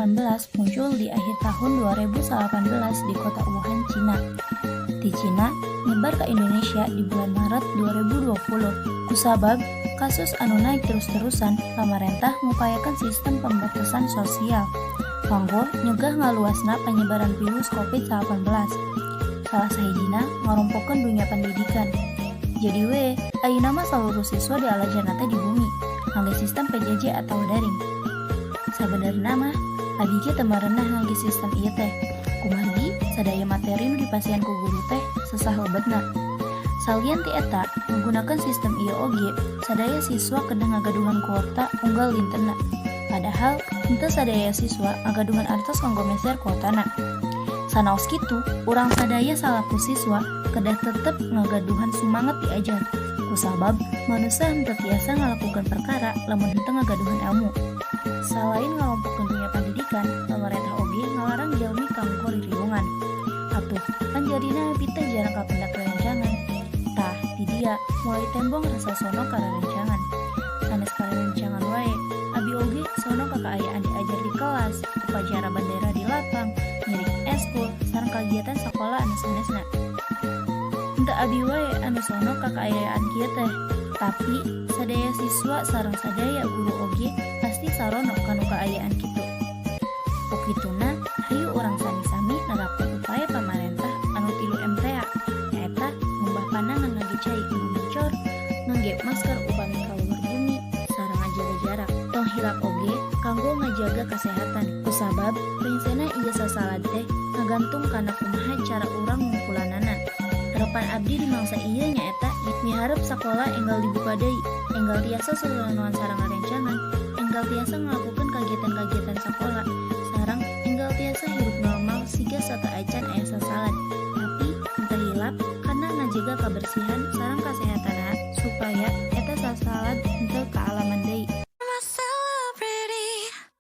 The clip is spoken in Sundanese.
muncul di akhir tahun 2018 di kota Wuhan, Cina. Di Cina, nyebar ke Indonesia di bulan Maret 2020. Kusabab, kasus anu naik terus-terusan, pemerintah mengupayakan sistem pembatasan sosial. Kanggo nyegah ngaluasna penyebaran virus COVID-19. Salah sahijina ngarompokeun dunia pendidikan. Jadi ayeuna mah seluruh siswa dialajarna teh di bumi, ngangge sistem PJJ atau daring. Sabenerna mah abdi ge teu marenah ngangge sistem ieu teh. Kumargi sadaya materi nu dipasiehan ku guru teh sesah lebetna. Salian ti eta menggunakan sistem ieu oge, sadaya siswa kedah ngagaduhan kuota unggal lintenna. Padahal henteu sadaya siswa ngagaduhan artos kanggo meser kuotana. Sanaos kitu, urang sadaya salaku siswa kedah tetep ngagaduhan semangat diajar. Kusabab manusia henteu tiasa ngalakukan perkara lamun henteu ngagaduhan ilmu. Selain ngalompokeun dunia pendidikan, pemerintah oge ngalarang jalmi kanggo ririungan. Atuh, kan jarina abi teh jarang kapendak rerencangan. Tah, di dia mulai tembong rasa sono ka rerencangan. Sanes ka rerencangan wae, abi oge sono ka kaayaan diajar di kelas, upacara bendera di lapang, ngiring eskul, sareng kagiatan sekolah anu sanesna. Henteu abi wae anu sono ka kaayaan kieu teh, tapi sadaya siswa sareng sadaya guru oge pasti sarono kanu kaayaan kitu. Ukituna, hayu urang sami-sami nerapkeun upaya pamarentah anu 3 MTA, nyaeta ngumbah pandangan ngangge cai anu mencor, ngangge masker upami kaluhur bumi, sareng ngajaga jarak. Tong hilap oge kanggo ngajaga kesehatan. Kusabab prinsipna ieu sasalad teh ngagantung kana kumaha cara urang ngungkulanana. Harapan abdi di mangsa ieu nyaeta miharep sakola enggal dibuka deui, enggal tiasa sasanoan sareng rerencangan, enggal tiasa ngalakukeun kagiatan-kagiatan sakola, sareng enggal tiasa hirup normal siga sata acan aya sasalad. Tapi henteu hilap kana ngajaga kabersihan sareng kasehatana supaya eta sasalad henteu kaalaman deui.